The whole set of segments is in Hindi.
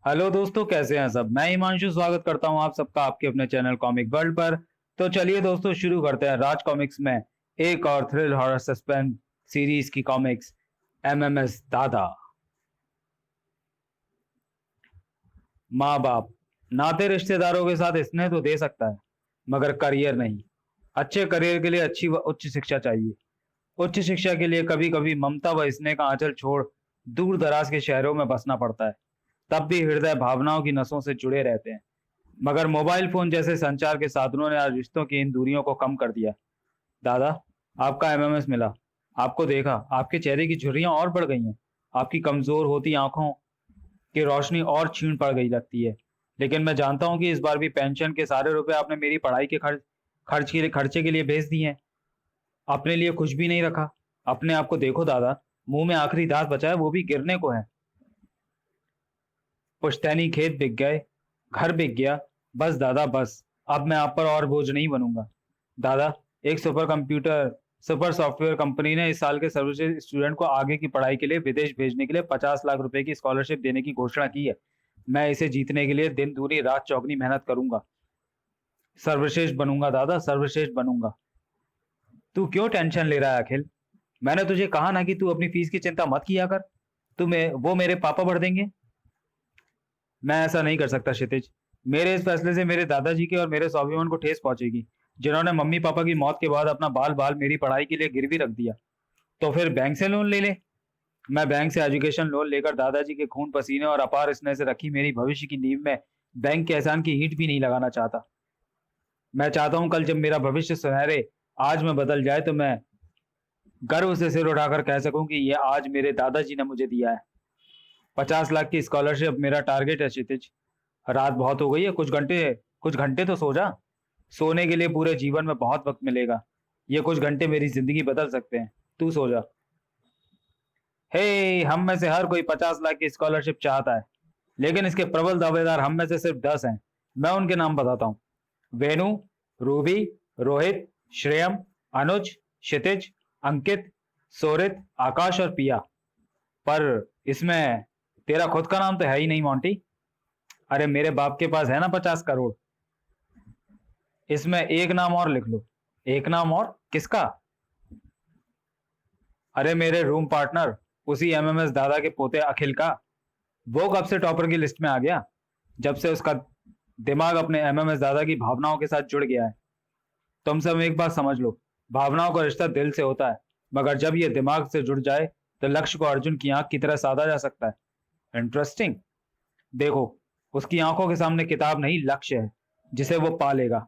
हेलो दोस्तों, कैसे हैं सब। मैं हिमांशु स्वागत करता हूं आप सबका आपके अपने चैनल कॉमिक वर्ल्ड पर। तो चलिए दोस्तों, शुरू करते हैं राज कॉमिक्स में एक और थ्रिल हॉरर सस्पेंस सीरीज की कॉमिक्स, एमएमएस दादा। माँ बाप, नाते रिश्तेदारों के साथ स्नेह तो दे सकता है, मगर करियर नहीं। अच्छे करियर के लिए अच्छी व उच्च शिक्षा चाहिए। उच्च शिक्षा के लिए कभी कभी ममता व स्नेह का आंचल छोड़ दूर दराज के शहरों में बसना पड़ता है। तब भी हृदय भावनाओं की नसों से जुड़े रहते हैं। मगर मोबाइल फोन जैसे संचार के साधनों ने आज रिश्तों की इन दूरियों को कम कर दिया। दादा, आपका एमएमएस मिला। आपको देखा, आपके चेहरे की झुर्रियां और बढ़ गई हैं। आपकी कमजोर होती आंखों की रोशनी और क्षीण पड़ गई लगती है। लेकिन मैं जानता हूं कि इस बार भी पेंशन के सारे रुपए आपने मेरी पढ़ाई के खर्चे के लिए भेज दिए हैं। अपने लिए कुछ भी नहीं रखा। अपने आप को देखो दादा, मुंह में आखिरी दांत बचा है, वो भी गिरने को है। पुश्तैनी खेत बिक गए, घर बिक गया। बस दादा बस, अब मैं आप पर और बोझ नहीं बनूंगा। दादा, एक सुपर सॉफ्टवेयर कंपनी ने इस साल के सर्वश्रेष्ठ स्टूडेंट को आगे की पढ़ाई के लिए विदेश भेजने के लिए 50 लाख रुपए की स्कॉलरशिप देने की घोषणा की है। मैं इसे जीतने के लिए दिन दूनी रात चौगनी मेहनत करूंगा। सर्वश्रेष्ठ बनूंगा दादा, सर्वश्रेष्ठ बनूंगा। तू क्यों टेंशन ले रहा है अखिल? मैंने तुझे कहा ना कि तू अपनी फीस की चिंता मत किया कर। वो मेरे पापा भर देंगे। मैं ऐसा नहीं कर सकता क्षितिज। मेरे इस फैसले से मेरे दादाजी के और मेरे स्वाभिमान को ठेस पहुंचेगी, जिन्होंने मम्मी पापा की मौत के बाद अपना बाल बाल मेरी पढ़ाई के लिए गिरवी रख दिया। तो फिर बैंक से लोन ले ले। मैं बैंक से एजुकेशन लोन लेकर दादाजी के खून पसीने और अपार स्नेह से रखी मेरी भविष्य की नींव में बैंक के एहसान की ईंट भी नहीं लगाना चाहता। मैं चाहता हूं कल जब मेरा भविष्य सुनहरे आज में बदल जाए तो मैं गर्व से सिर उठाकर कह सकूं कि यह आज मेरे दादाजी ने मुझे दिया है। 50 लाख की स्कॉलरशिप मेरा टारगेट है क्षितिज। रात बहुत हो गई है, कुछ घंटे तो सो जा। सोने के लिए पूरे जीवन में बहुत वक्त मिलेगा। ये कुछ घंटे मेरी जिंदगी बदल सकते हैं। तू सो जा। हे, हम में से हर कोई 50 लाख की स्कॉलरशिप चाहता है, लेकिन इसके प्रबल दावेदार हम में से सिर्फ 10 हैं। मैं उनके नाम बताता हूँ। वेनु, रूबी, रोहित, श्रेयम, अनुज, क्षितिज, अंकित, सोरित, आकाश और पिया। पर इसमें तेरा खुद का नाम तो है ही नहीं मोंटी। अरे मेरे बाप के पास है ना 50 करोड़। इसमें एक नाम और लिख लो। एक नाम और किसका? अरे मेरे रूम पार्टनर, उसी एमएमएस दादा के पोते अखिल का। वो कब से टॉपर की लिस्ट में आ गया? जब से उसका दिमाग अपने एमएमएस दादा की भावनाओं के साथ जुड़ गया है। तुम सब एक बात समझ लो, भावनाओं का रिश्ता दिल से होता है, मगर जब ये दिमाग से जुड़ जाए तो लक्ष्य को अर्जुन की आंख की तरह साधा जा सकता है। इंटरेस्टिंग। देखो, उसकी आंखों के सामने किताब नहीं, लक्ष्य है जिसे वो पा लेगा।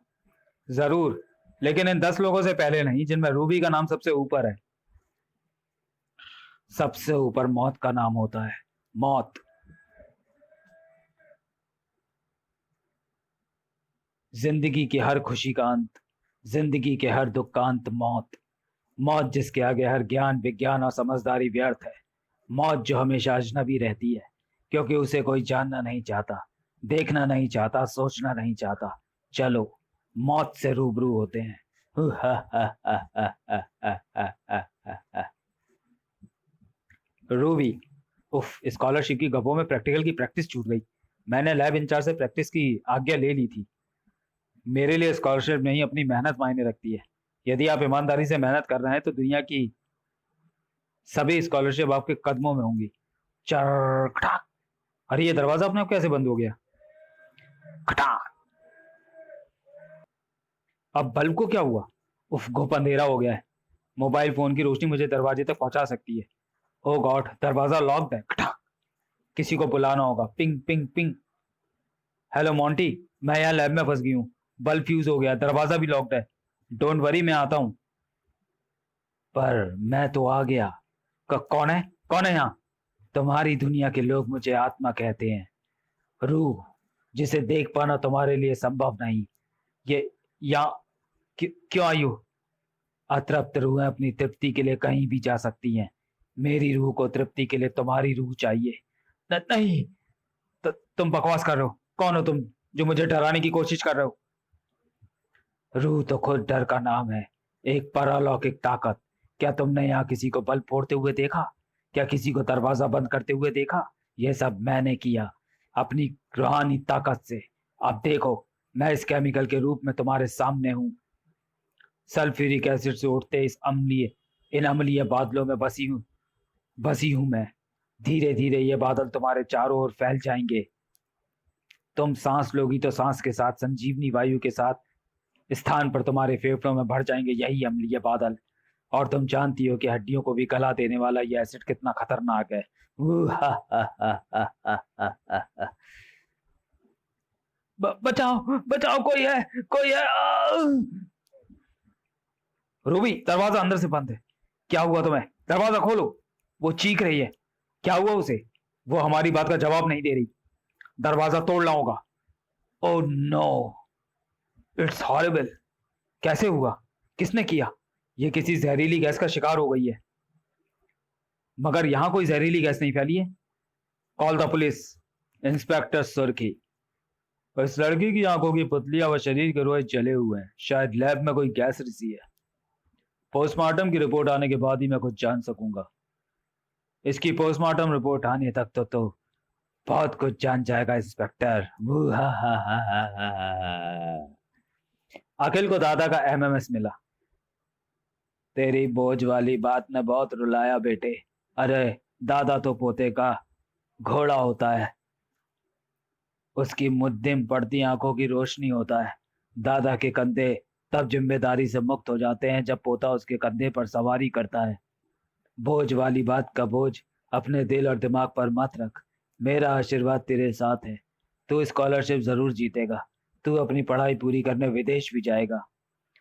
जरूर, लेकिन इन 10 लोगों से पहले नहीं, जिनमें रूबी का नाम सबसे ऊपर है। सबसे ऊपर मौत का नाम होता है। मौत। जिंदगी की हर खुशी का अंत, जिंदगी के हर दुख का अंत मौत। मौत जिसके आगे हर ज्ञान विज्ञान और समझदारी व्यर्थ है। मौत जो हमेशा अजनबी रहती है, क्योंकि उसे कोई जानना नहीं चाहता, देखना नहीं चाहता, सोचना नहीं चाहता। चलो, मौत से रूबरू होते हैं। रूबी, उफ, स्कॉलरशिप की गपों में प्रैक्टिकल की प्रैक्टिस छूट गई। मैंने लैब इंचार्ज से प्रैक्टिस की आज्ञा ले ली थी। मेरे लिए स्कॉलरशिप नहीं, अपनी मेहनत मायने रखती है। यदि आप ईमानदारी से मेहनत कर रहे हैं तो दुनिया की सभी स्कॉलरशिप आपके कदमों में होंगी। चरखटा। अरे ये दरवाजा अपने आप कैसे बंद हो गया? खटा। अब बल्ब को क्या हुआ? उफ, घुप अंधेरा हो गया है। मोबाइल फोन की रोशनी मुझे दरवाजे तक पहुंचा सकती है। ओ गॉड, दरवाजा लॉक्ड है। खटा। किसी को बुलाना होगा। Ping ping ping. Hello Monty, मैं यहाँ लैब में फंस गई हूँ। बल्ब फ्यूज हो गया, दरवाजा भी लॉक्ड है। डोंट वरी, मैं आता हूँ। पर मैं तो आ गया। कौन है? कौन है यहाँ? तुम्हारी दुनिया के लोग मुझे आत्मा कहते हैं। रूह, जिसे देख पाना तुम्हारे लिए संभव नहीं। ये यहाँ क्यों आई हो? अतृप्त रूहें अपनी तृप्ति के लिए कहीं भी जा सकती हैं। मेरी रूह को तृप्ति के लिए तुम्हारी रूह चाहिए। नहीं। तुम बकवास कर रहे हो। कौन हो तुम जो मुझे डराने की कोशिश कर रहे हो? रूह तो खुद डर का नाम है, एक परलौकिक ताकत। क्या तुमने यहाँ किसी को बल्ब फोड़ते हुए देखा? क्या किसी को दरवाजा बंद करते हुए देखा? यह सब मैंने किया। अपनी रूहानी ताकत से। अब देखो, मैं इस केमिकल के रूप में तुम्हारे सामने हूँ। सल्फ्यूरिक एसिड से उठते इन अम्लीय बादलों में बसी हूं मैं। धीरे धीरे ये बादल तुम्हारे चारों ओर फैल जाएंगे। तुम सांस लोगी तो सांस के साथ संजीवनी वायु के साथ स्थान पर तुम्हारे फेफड़ों में भर जाएंगे यही अम्लीय बादल। और तुम जानती हो कि हड्डियों को भी गला देने वाला ये एसिड कितना खतरनाक है। हा हा हा हा हा हा हा। बचाओ बचाओ, कोई है रूबी, दरवाजा अंदर से बंद है। क्या हुआ तुम्हें? दरवाजा खोलो। वो चीख रही है। क्या हुआ उसे? वो हमारी बात का जवाब नहीं दे रही। दरवाजा तोड़ना होगा। Oh no, it's horrible. कैसे हुआ? किसने किया? ये किसी जहरीली गैस का शिकार हो गई है। मगर यहां कोई जहरीली गैस नहीं फैली है। Call the police. इंस्पेक्टर सुर्खी। इस लड़की की आंखों की पुतलियां व शरीर के रोए जले हुए हैं। शायद लैब में कोई गैस रिसी है। पोस्टमार्टम की रिपोर्ट आने के बाद ही मैं कुछ जान सकूंगा। इसकी पोस्टमार्टम रिपोर्ट आने तक तो बहुत कुछ जान जाएगा इंस्पेक्टर। अखिल को दादा का एमएमएस मिला। तेरी बोझ वाली बात ने बहुत रुलाया बेटे। अरे, दादा तो पोते का घोड़ा होता है। उसकी मुद्दिम पड़ती आंखों की रोशनी होता है। दादा के कंधे तब जिम्मेदारी से मुक्त हो जाते हैं जब पोता उसके कंधे पर सवारी करता है। बोझ वाली बात का बोझ अपने दिल और दिमाग पर मत रख। मेरा आशीर्वाद तेरे साथ है। तू स्कॉलरशिप जरूर जीतेगा। तू अपनी पढ़ाई पूरी करने विदेश भी जाएगा।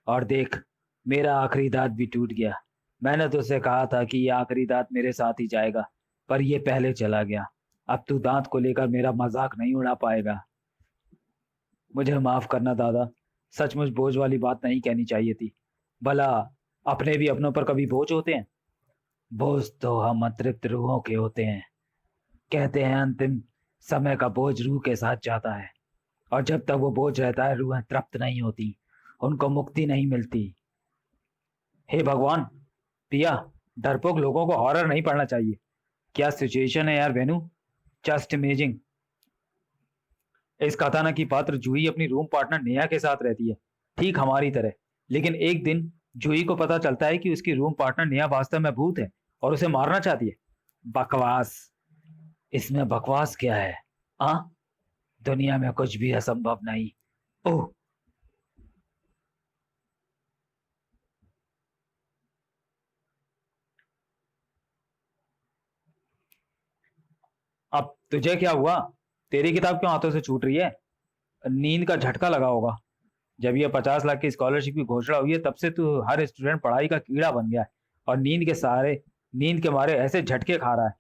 और देख, मेरा आखिरी दांत भी टूट गया। मैंने तुझसे कहा था कि ये आखिरी दांत मेरे साथ ही जाएगा, पर ये पहले चला गया। अब तू दांत को लेकर मेरा मजाक नहीं उड़ा पाएगा। मुझे माफ करना दादा, सचमुच बोझ वाली बात नहीं कहनी चाहिए थी। भला अपने भी अपनों पर कभी बोझ होते हैं? बोझ तो हम अतृप्त रूहों के होते हैं। कहते हैं अंतिम समय का बोझ रूह के साथ जाता है, और जब तक वो बोझ रहता है रूहें तृप्त नहीं होती, उनको मुक्ति नहीं मिलती। हे भगवान! पिया, डरपोक लोगों को हॉरर नहीं पढ़ना चाहिए। क्या सिचुएशन है यार वेनु, जस्ट इमेजिंग। इस कथानक की पात्र जूही अपनी रूम पार्टनर नेहा के साथ रहती है, ठीक हमारी तरह। लेकिन एक दिन जूही को पता चलता है कि उसकी रूम पार्टनर नेहा वास्तव में भूत है और उसे मारना चाहती है। बकवास। इसमें बकवास क्या है? हाँ, दुनिया में कुछ भी असंभव नहीं। ओह, अब तुझे क्या हुआ? तेरी किताब क्यों हाथों से छूट रही है? नींद का झटका लगा होगा। जब ये 50 लाख की स्कॉलरशिप की घोषणा हुई है तब से तू हर स्टूडेंट पढ़ाई का कीड़ा बन गया है, और नींद के मारे ऐसे झटके खा रहा है।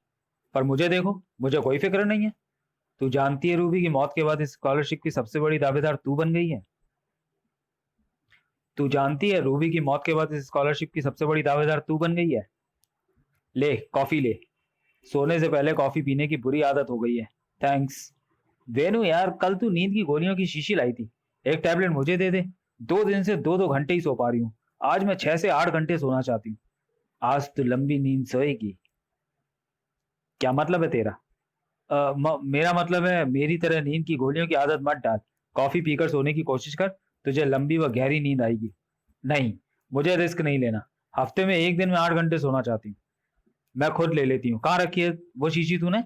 पर मुझे देखो, मुझे कोई फिक्र नहीं है। तू जानती है रूबी की मौत के बाद इस स्कॉलरशिप की सबसे बड़ी दावेदार तू बन गई है। तू जानती है रूबी की मौत के बाद इस स्कॉलरशिप की सबसे बड़ी दावेदार तू बन गई है। ले कॉफी ले। सोने से पहले कॉफी पीने की बुरी आदत हो गई है। थैंक्स। वेनु यार, कल तू नींद की गोलियों की शीशी लाई थी। एक टैबलेट मुझे दे दे। 2 दिन से 2-2 घंटे ही सो पा रही हूँ। आज मैं 6 से 8 घंटे सोना चाहती हूँ। आज तो लंबी नींद सोएगी। क्या मतलब है तेरा? मेरा मतलब है, मेरी तरह नींद की गोलियों की आदत मत डाल। कॉफी पीकर सोने की कोशिश कर, तुझे लंबी व गहरी नींद आएगी। नहीं, मुझे रिस्क नहीं लेना। हफ्ते में एक दिन में 8 घंटे सोना चाहती हूँ। मैं खुद ले लेती हूँ। कहाँ रखी है वो शीशी तूने?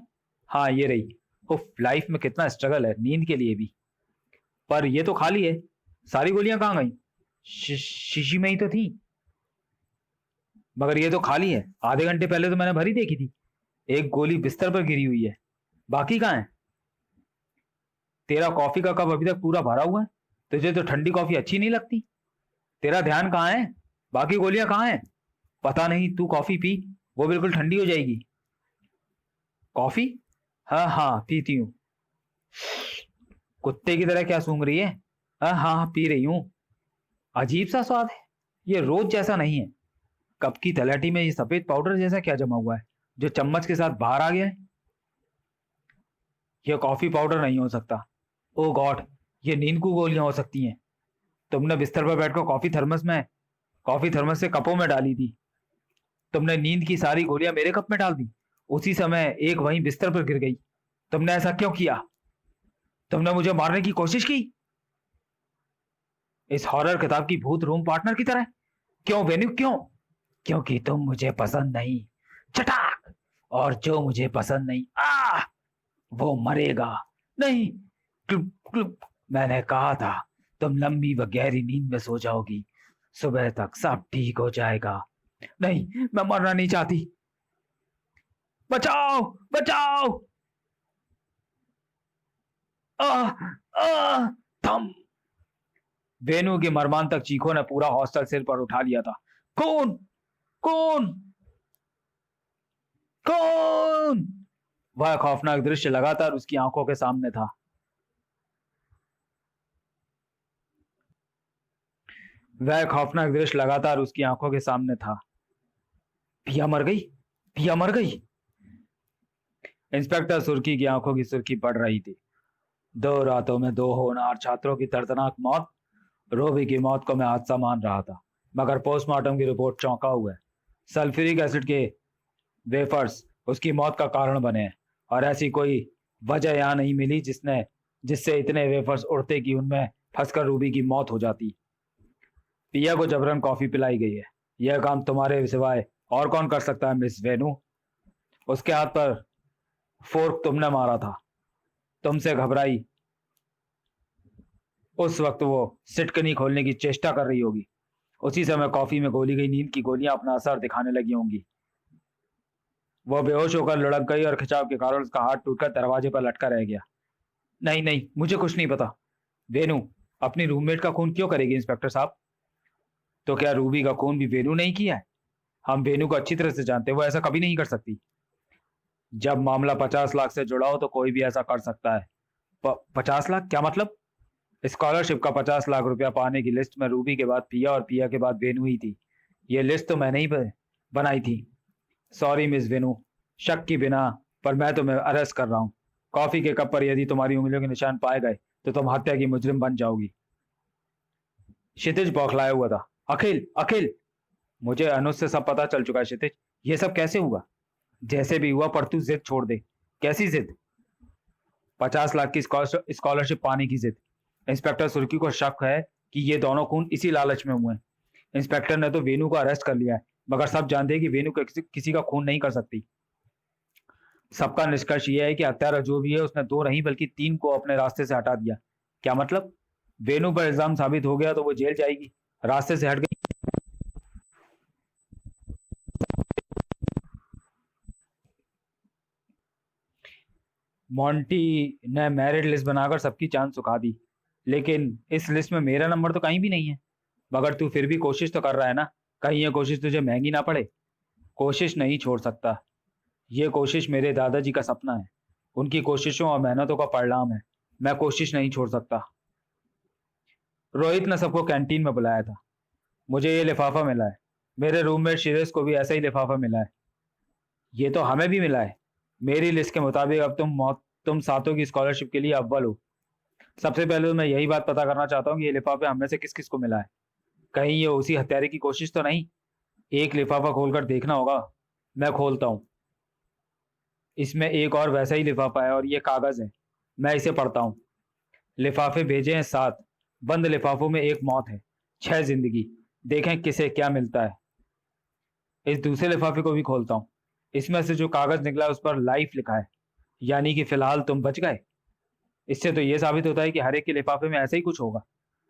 हाँ, ये रही। उफ, लाइफ में कितना स्ट्रगल है नींद के लिए भी। पर ये तो खाली है। सारी गोलियां कहाँ गई? शीशी में ही तो थी। मगर ये तो खाली है। आधे घंटे पहले तो मैंने भरी देखी थी। एक गोली बिस्तर पर गिरी हुई है। बाकी कहाँ है? तेरा कॉफी का कप अभी तक पूरा भरा हुआ है। तुझे तो ठंडी कॉफी अच्छी नहीं लगती। तेरा ध्यान कहाँ है? बाकी गोलियां कहाँ हैं? पता नहीं, तू कॉफी पी, वो बिल्कुल ठंडी हो जाएगी। कॉफी? हाँ हाँ, पीती हूँ। कुत्ते की तरह क्या सूंघ रही है? हाँ हाँ, पी रही हूँ। अजीब सा स्वाद है। ये रोज जैसा नहीं है। कप की तलहटी में ये सफेद पाउडर जैसा क्या जमा हुआ है जो चम्मच के साथ बाहर आ गया है? ये कॉफी पाउडर नहीं हो सकता। ओ गॉड, ये नींद की गोलियां हो सकती हैं। तुमने बिस्तर पर बैठकर कॉफी थर्मस से कपों में डाली थी। तुमने नींद की सारी गोलियां मेरे कप में डाल दी। उसी समय एक वहीं बिस्तर पर गिर गई। तुमने ऐसा क्यों किया? तुमने मुझे मारने की कोशिश की, इस हॉरर किताब की भूत रूम पार्टनर की तरह। क्यों वेन्यू, क्यों? क्योंकि तुम मुझे पसंद नहीं। चटाक। और जो मुझे पसंद नहीं वो मरेगा नहीं। क्लुप, क्लुप। मैंने कहा था तुम लंबी व गहरी नींद में सो जाओगी, सुबह तक सब ठीक हो जाएगा। नहीं, मैं मरना नहीं चाहती। बचाओ, बचाओ। आ, आ, थम। वेनु की मर्मांतक चीखों ने पूरा हॉस्टल सिर पर उठा लिया था। कौन? कौन? कौन? वह खौफनाक दृश्य लगातार उसकी आंखों के सामने था। वह खौफनाक दृश्य लगातार उसकी आंखों के सामने था। पिया मर गई, पिया मर गई। इंस्पेक्टर सुर्खी की आंखों की सुर्खी पड़ रही थी। 2 रातों में 2 होनहार छात्रों की दर्दनाक मौत। रोबी की मौत को मैं हादसा मान रहा था, मगर पोस्टमार्टम की रिपोर्ट चौंका हुआ है। सल्फ्यूरिक एसिड के वेफर्स उसकी मौत का कारण बने हैं, और ऐसी कोई वजह यहाँ नहीं मिली जिससे इतने वेफर्स उड़ते कि उनमें फंसकर रूबी की मौत हो जाती। पिया को जबरन कॉफी पिलाई गई है। यह काम तुम्हारे सिवाय और कौन कर सकता है मिस वेनु? उसके हाथ पर फोर्क तुमने मारा था, तुमसे घबराई। उस वक्त वो सिटकनी खोलने की चेष्टा कर रही होगी। उसी समय कॉफी में घोली गई नींद की गोलियां अपना असर दिखाने लगी होंगी। वह बेहोश होकर लुढ़क गई और खिंचाव के कारण उसका हाथ टूटकर दरवाजे पर लटका रह गया। नहीं नहीं, मुझे कुछ नहीं पता। वेनु अपनी रूममेट का खून क्यों करेगी इंस्पेक्टर साहब? तो क्या रूबी का खून भी वेनु नहीं किया है? हम वेनु को अच्छी तरह से जानते हैं, वो ऐसा कभी नहीं कर सकती। जब मामला 50 लाख से जुड़ा हो तो कोई भी ऐसा कर सकता है। 50 लाख क्या मतलब? स्कॉलरशिप का 50 लाख रुपया पाने की लिस्ट में रूबी के बाद पिया और पिया के बाद वेनु ही थी। ये लिस्ट तो मैंने ही बनाई थी। सॉरी मिस वेनु, शक की बिना, पर मैं तुम्हें अरेस्ट कर रहा हूँ। कॉफी के कप पर यदि तुम्हारी उंगलियों के निशान पाए गए तो तुम हत्या की मुजरिम बन जाओगी। क्षितिज बौखलाया हुआ था। अखिल, अखिल, मुझे अनुज से सब पता चल चुका है क्षितिज। ये सब कैसे हुआ? जैसे भी हुआ, पर तू जिद छोड़ दे। कैसी जिद? 50 लाख की स्कॉलरशिप पाने की जिद। इंस्पेक्टर सुर्की को शक है कि ये दोनों खून इसी लालच में हुए हैं। इंस्पेक्टर ने तो वेनु को अरेस्ट कर लिया है, मगर सब जानते हैं कि वेनु किसी का खून नहीं कर सकती। सबका निष्कर्ष यह है कि हत्यारा जो भी है उसने 2 नहीं बल्कि 3 को अपने रास्ते से हटा दिया। क्या मतलब? वेनु पर इल्जाम साबित हो गया तो वो जेल जाएगी, रास्ते से हट गई। मॉन्टी ने मेरिट लिस्ट बनाकर सबकी चांद सुखा दी, लेकिन इस लिस्ट में मेरा नंबर तो कहीं भी नहीं है। मगर तू फिर भी कोशिश तो कर रहा है ना? कहीं ये कोशिश तुझे महंगी ना पड़े। कोशिश नहीं छोड़ सकता। ये कोशिश मेरे दादाजी का सपना है, उनकी कोशिशों और मेहनतों का परिणाम है। मैं कोशिश नहीं छोड़ सकता। रोहित ने सबको कैंटीन में बुलाया था। मुझे ये लिफाफा मिला है। मेरे रूममेट शिरेश को भी ऐसा ही लिफाफा मिला है। ये तो हमें भी मिला है। मेरी लिस्ट के मुताबिक अब तुम सातों की स्कॉलरशिप के लिए अव्वल हो। सबसे पहले तो मैं यही बात पता करना चाहता हूँ कि ये लिफाफे हम में से किस किस को मिला है। कहीं ये उसी हत्यारे की कोशिश तो नहीं? एक लिफाफा खोलकर देखना होगा। मैं खोलता हूँ। इसमें एक और वैसा ही लिफाफा है और ये कागज है। मैं इसे पढ़ता हूँ। लिफाफे भेजे हैं 7। बंद लिफाफों में एक मौत है, 6 जिंदगी। देखें किसे क्या मिलता है। इस दूसरे लिफाफे को भी खोलता हूँ। इसमें से जो कागज निकला है उस पर लाइफ लिखा है, यानी कि फिलहाल तुम बच गए। इससे तो यह साबित होता है कि हर एक के लिफाफे में ऐसा ही कुछ होगा।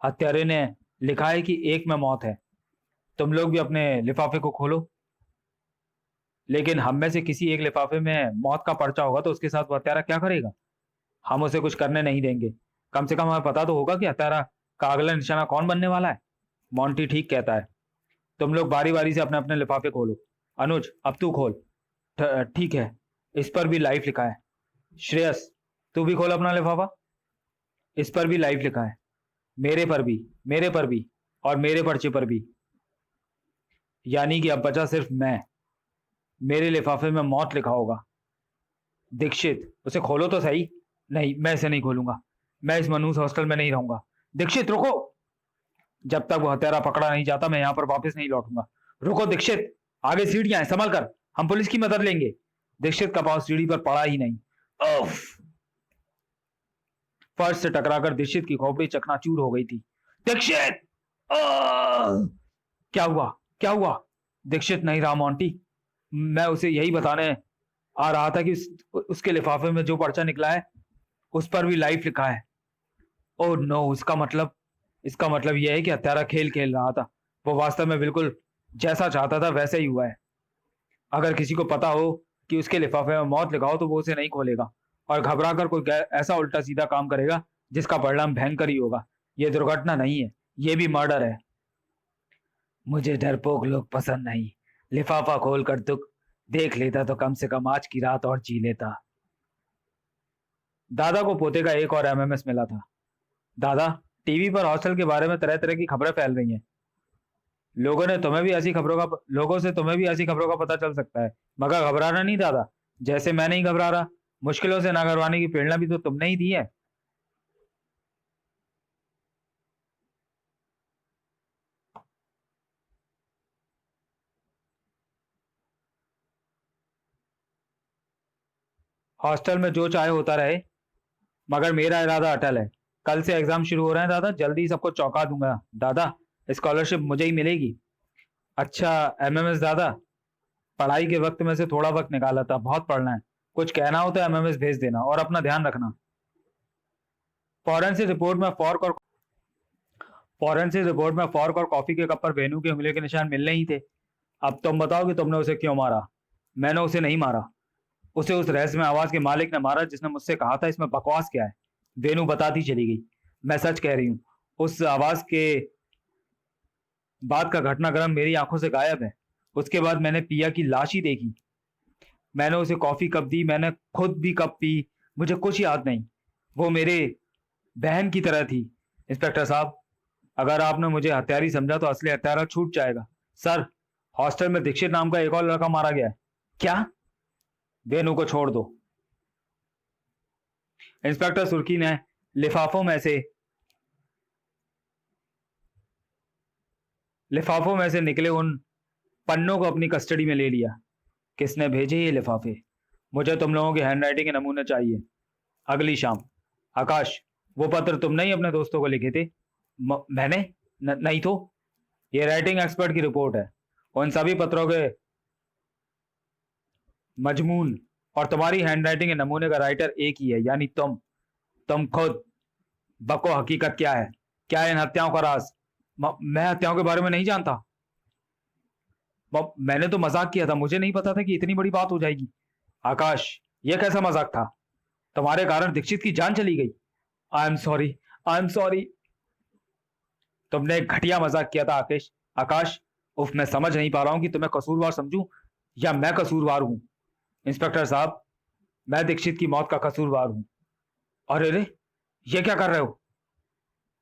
हत्यारे ने लिखा है कि एक में मौत है। तुम लोग भी अपने लिफाफे को खोलो। लेकिन हम में से किसी एक लिफाफे में मौत का पर्चा होगा तो उसके साथ वो हत्यारा क्या करेगा? हम उसे कुछ करने नहीं देंगे। कम से कम हमें पता तो होगा कि हत्यारा का अगला निशाना कौन बनने वाला है। मोंटी ठीक कहता है। तुम लोग बारी बारी से अपने अपने लिफाफे खोलो। अनुज, अब तू खोल। ठीक है। इस पर भी लाइफ लिखा है। श्रेयस, तू भी खोल अपना लिफाफा। इस पर भी लाइफ लिखा है। मेरे पर भी, मेरे पर भी, और मेरे पर्चे पर भी। यानी कि अब बचा सिर्फ मैं। मेरे लिफाफे में मौत लिखा होगा। दीक्षित, उसे खोलो तो सही। नहीं, मैं इसे नहीं खोलूंगा। मैं इस मनहूस हॉस्टल में नहीं रहूंगा। दीक्षित रुको। जब तक वो हत्यारा पकड़ा नहीं जाता मैं यहाँ पर वापस नहीं लौटूंगा। रुको दीक्षित, आगे सीढ़ियां हैं, संभल कर, हम पुलिस की मदद लेंगे। दीक्षित का पांव सीढ़ी पर पड़ा ही नहीं। उफ। फर्श से टकराकर दीक्षित की खोपड़ी चकनाचूर हो गई थी। दीक्षित! आह! क्या हुआ? क्या हुआ? दीक्षित नहीं रहा मोंटी। मैं उसे यही बताने आ रहा था कि उसके लिफाफे में जो पर्चा निकला है उस पर भी लाइफ लिखा है। Oh no! इसका मतलब यह है कि हत्यारा खेल खेल रहा था। वो वास्तव में बिल्कुल जैसा चाहता था वैसे ही हुआ है। अगर किसी को पता हो कि उसके लिफाफे में मौत लिखा हो तो वो उसे नहीं खोलेगा और घबरा कर कोई ऐसा उल्टा सीधा काम करेगा जिसका परिणाम भयंकर ही होगा। ये दुर्घटना नहीं है, ये भी मर्डर है। मुझे डरपोक लोग पसंद नहीं। लिफाफा खोल कर दुख देख लेता तो कम से कम आज की रात और जी लेता। दादा को पोते का एक और एमएमएस मिला था। दादा, टीवी पर हॉस्टल के बारे में तरह तरह की खबरें फैल रही हैं। लोगों से तुम्हें भी ऐसी खबरों का पता चल सकता है, मगर घबराना नहीं दादा। जैसे मैं नहीं घबरा रहा, मुश्किलों से ना घबराने की प्रेरणा भी तो तुमने ही दी है। हॉस्टल में जो चाहे होता रहे, मगर मेरा इरादा अटल है। कल से एग्जाम शुरू हो रहे हैं दादा, जल्दी ही सबको चौंका दूंगा। दादा, स्कॉलरशिप मुझे ही मिलेगी। अच्छा एमएमएस दादा, पढ़ाई के वक्त में से थोड़ा वक्त निकाला था, बहुत पढ़ना है। कुछ कहना हो तो एमएमएस भेज देना और अपना ध्यान रखना। फॉरेंसिक रिपोर्ट में फॉर्क और फॉरेंसिक रिपोर्ट में फॉर्क और कॉफी के कप पर वेनू के उंगलियों के निशान मिलने ही थे। अब तुम बताओ कि तुमने उसे क्यों मारा? मैंने उसे नहीं मारा। उसे उस रहस्यमय आवाज के मालिक ने मारा जिसने मुझसे कहा था इसमें बकवास क्या है। वेनू बताती चली गई। मैं सच कह रही हूँ। उस आवाज के बाद का घटनाक्रम मेरी आंखों से गायब है। उसके बाद मैंने पिया की लाश ही देखी। मैंने उसे कॉफी कप दी, मैंने खुद भी कप पी। मुझे कुछ याद नहीं। वो मेरे बहन की तरह थी। इंस्पेक्टर साहब, अगर आपने मुझे हत्यारी समझा तो असली हत्यारा छूट जाएगा। सर, हॉस्टल में दीक्षित नाम का एक और लड़का मारा गया है। क्या? वेनू को छोड़ दो। इंस्पेक्टर सुर्की ने लिफाफों में से लिफाफों में से निकले उन पन्नों को अपनी कस्टडी में ले लिया। किसने भेजे ये लिफाफे? मुझे तुम लोगों की हैंडराइटिंग के नमूने चाहिए। अगली शाम। आकाश, वो पत्र तुमने ही अपने दोस्तों को लिखे थे? मैंने नहीं तो। ये राइटिंग एक्सपर्ट की रिपोर्ट है। उन सभी पत्रों के मजमून और तुम्हारी हैंडराइटिंग के नमूने का राइटर एक ही है, यानी तुम खुद। बको, हकीकत क्या है? क्या है इन हत्याओं का राज? मैं हत्याओं के बारे में नहीं जानता। मैंने तो मजाक किया था, मुझे नहीं पता था कि इतनी बड़ी बात हो जाएगी। आकाश, यह कैसा मजाक था? तुम्हारे कारण दीक्षित की जान चली गई। I am sorry, I am sorry. तुमने एक घटिया मजाक किया था आकेश। आकाश, उफ, मैं समझ नहीं पा रहा हूं कि तुम्हें कसूरवार समझूं या मैं कसूरवार हूं। इंस्पेक्टर साहब, मैं दीक्षित की मौत का कसूरवार हूं। अरे रे, ये क्या कर रहे हो?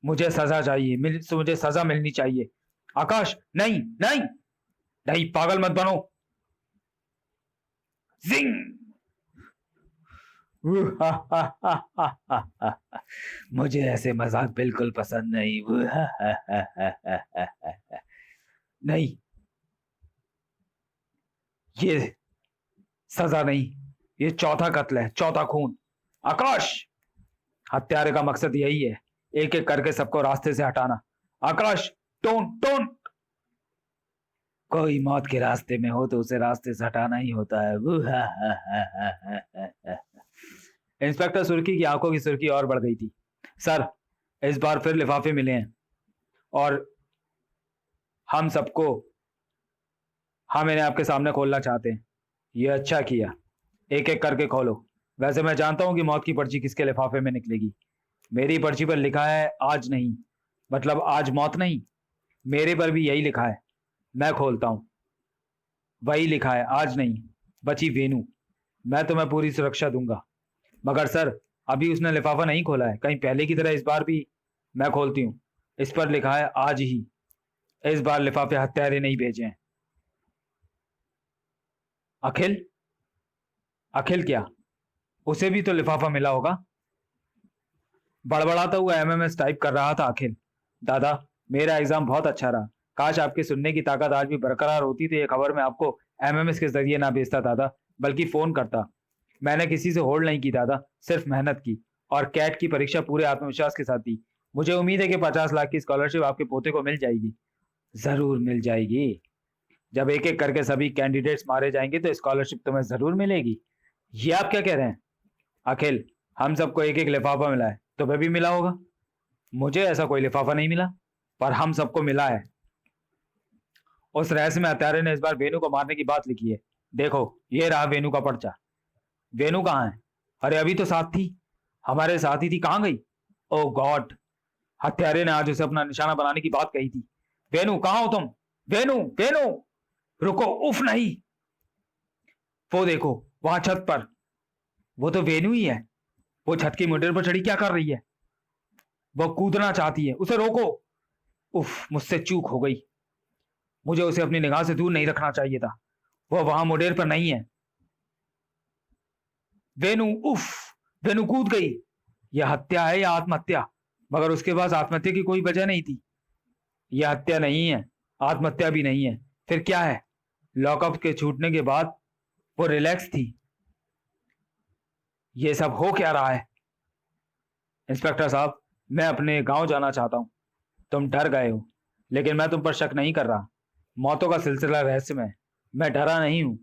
मुझे सजा चाहिए, मुझे सजा मिलनी चाहिए। आकाश, नहीं नहीं नहीं, पागल मत बनो। जिंग! मुझे ऐसे मजाक बिल्कुल पसंद नहीं। नहीं, ये सजा नहीं, ये चौथा कत्ल है, चौथा खून। आकाश, हत्यारे का मकसद यही है, एक एक करके सबको रास्ते से हटाना। आकाश, डोंट डोंट। कोई मौत के रास्ते में हो तो उसे रास्ते से हटाना ही होता है। इंस्पेक्टर सुर्खी की आंखों की सुर्खी और बढ़ गई थी। सर, इस बार फिर लिफाफे मिले हैं और हम सबको हम इन्हें आपके सामने खोलना चाहते हैं। ये अच्छा किया, एक एक करके खोलो। वैसे मैं जानता हूं कि मौत की पर्ची किसके लिफाफे में निकलेगी। मेरी पर्ची पर लिखा है आज नहीं, मतलब आज मौत नहीं। मेरे पर भी यही लिखा है। मैं खोलता हूं, वही लिखा है आज नहीं। बची वेनू, मैं तुम्हें पूरी सुरक्षा दूंगा। मगर सर, अभी उसने लिफाफा नहीं खोला है, कहीं पहले की तरह इस बार भी। मैं खोलती हूँ। इस पर लिखा है आज ही। इस बार लिफाफे हत्यारे नहीं भेजे हैं। अखिल? अखिल क्या? उसे भी तो लिफाफा मिला होगा। बड़बड़ाता हुआ एमएमएस टाइप कर रहा था अखिल। दादा, मेरा एग्जाम बहुत अच्छा रहा। काश आपकी सुनने की ताकत आज भी बरकरार होती तो ये खबर मैं आपको एमएमएस के जरिए ना भेजता दादा, बल्कि फोन करता। मैंने किसी से होल्ड नहीं की दादा, सिर्फ मेहनत की। और कैट की परीक्षा पूरे आत्मविश्वास के साथ दी। मुझे उम्मीद है कि 50 लाख की स्कॉलरशिप आपके पोते को मिल जाएगी। जरूर मिल जाएगी। जब एक एक करके सभी कैंडिडेट्स मारे जाएंगे तो स्कॉलरशिप तुम्हें जरूर मिलेगी। ये आप क्या कह रहे हैं? अखिल, हम सबको एक एक लिफाफा मिला है, तुम्हें भी मिला होगा। मुझे ऐसा कोई लिफाफा नहीं मिला, पर हम सबको मिला है। उस रहस्यमय हत्यारे ने इस बार वेणु को मारने की बात लिखी है। देखो, ये रहा वेणु का पर्चा। वेणु कहाँ है? अरे अभी तो साथ थी, हमारे साथ ही थी, कहाँ गई? ओ गॉड, हत्यारे ने आज उसे अपना निशाना बनाने की बात कही थी। वेणु कहाँ हो तुम? वेणु, वेणु, रुको, उफ नहीं। वो देखो, वहां छत पर, वो तो वेणु ही है। वो छत की मुंडेर पर चढ़ी क्या कर रही है? वो कूदना चाहती है, उसे रोको। उफ, मुझसे चूक हो गई। मुझे उसे अपनी निगाह से दूर नहीं रखना चाहिए था। वो वहां मुंडेर पर नहीं है। वेणु, उफ, वेणु कूद गई। यह हत्या है या आत्महत्या? मगर उसके पास आत्महत्या की कोई वजह नहीं थी। यह हत्या नहीं है, आत्महत्या भी नहीं है, फिर क्या है? लॉकअप के छूटने के बाद वो रिलैक्स थी। ये सब हो क्या रहा है? इंस्पेक्टर साहब, मैं अपने गांव जाना चाहता हूं। तुम डर गए हो, लेकिन मैं तुम पर शक नहीं कर रहा। मौतों का सिलसिला रहस्यमय है। मैं डरा नहीं हूं।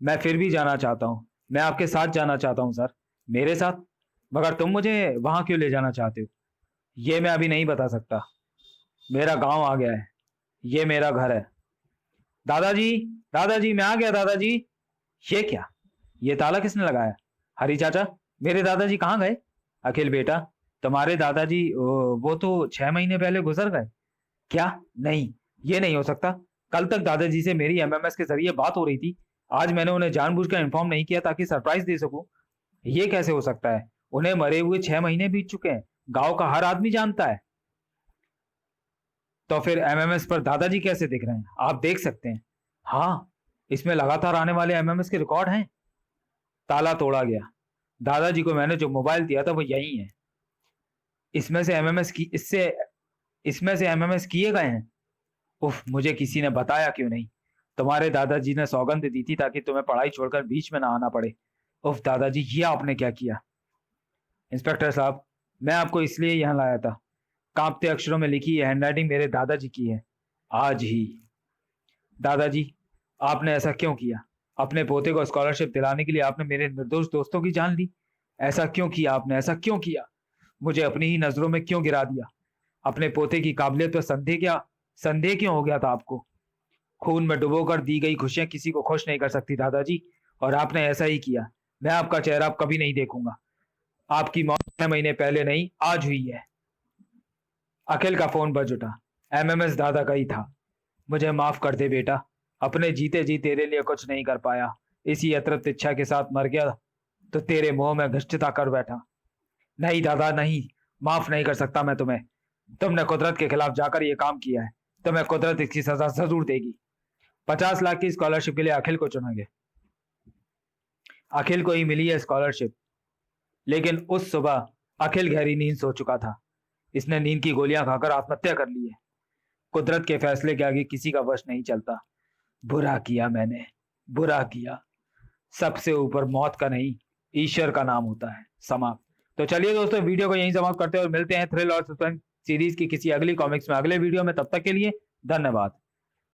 मैं फिर भी जाना चाहता हूं। मैं आपके साथ जाना चाहता हूं सर, मेरे साथ। मगर तुम मुझे वहां क्यों ले जाना चाहते हो, ये मैं अभी नहीं बता सकता। मेरा गांव आ गया है, ये मेरा घर है। दादाजी, दादाजी, मैं आ गया दादाजी। ये क्या? ये ताला किसने लगाया? हरी चाचा, मेरे दादाजी कहाँ गए? अखिल बेटा, तुम्हारे दादाजी वो तो 6 महीने पहले गुजर गए। क्या? नहीं, ये नहीं हो सकता। कल तक दादाजी से मेरी एमएमएस के जरिए बात हो रही थी। आज मैंने उन्हें जानबूझकर इन्फॉर्म नहीं किया ताकि सरप्राइज दे सकूं। ये कैसे हो सकता है? उन्हें मरे हुए 6 महीने बीत चुके हैं, गांव का हर आदमी जानता है। तो फिर एमएमएस पर दादाजी कैसे दिख रहे हैं? आप देख सकते हैं। हाँ, इसमें लगातार आने वाले एमएमएस के रिकॉर्ड हैं। ताला तोड़ा गया। दादाजी को मैंने जो मोबाइल दिया था वो यही है। इसमें से एमएमएस की इससे इसमें से एमएमएस किए गए हैं। उफ, मुझे किसी ने बताया क्यों नहीं? तुम्हारे दादाजी ने सौगंध दी थी ताकि तुम्हें पढ़ाई छोड़कर बीच में ना आना पड़े। उफ दादाजी, ये आपने क्या किया? इंस्पेक्टर साहब, मैं आपको इसलिए यहाँ लाया था। कांपते अक्षरों में लिखी ये हैंडराइटिंग मेरे दादाजी की है। आज ही। दादाजी, आपने ऐसा क्यों किया? अपने पोते को स्कॉलरशिप दिलाने के लिए आपने मेरे निर्दोष दोस्तों की जान ली। ऐसा क्यों किया आपने? ऐसा क्यों किया? मुझे अपनी ही नजरों में क्यों गिरा दिया? अपने पोते की काबिलियत पर संदेह क्यों हो गया था आपको? खून में डुबोकर दी गई खुशियां किसी को खुश नहीं कर सकती दादाजी, और आपने ऐसा ही किया। मैं आपका चेहरा अब कभी नहीं देखूंगा। आपकी मौत 6 महीने पहले नहीं, आज हुई है। अखिल का फोन बज उठा। एमएमएस दादा का ही था। मुझे माफ कर दे बेटा, अपने जीते जी तेरे लिए कुछ नहीं कर पाया। इसी अतृप्त इच्छा के साथ मर गया तो तेरे मुंह में घृष्टता कर बैठा। नहीं दादा, नहीं, माफ नहीं कर सकता मैं तुम्हें। तुमने कुदरत के खिलाफ जाकर ये काम किया है। तुम्हें कुदरत इसकी सजा जरूर देगी। 50 लाख की स्कॉलरशिप के लिए अखिल को चुना गया। अखिल को ही मिली है स्कॉलरशिप। लेकिन उस सुबह अखिल गहरी नींद सो चुका था। इसने नींद की गोलियां खाकर आत्महत्या कर ली है। कुदरत के फैसले के आगे किसी का वश नहीं चलता। बुरा किया मैंने, बुरा किया। सबसे ऊपर मौत का नहीं, ईश्वर का नाम होता है। समाप्त। तो चलिए दोस्तों, वीडियो को यहीं समाप्त करते हैं और मिलते हैं थ्रिल और सस्पेंस सीरीज की किसी अगली कॉमिक्स में अगले वीडियो में। तब तक के लिए धन्यवाद।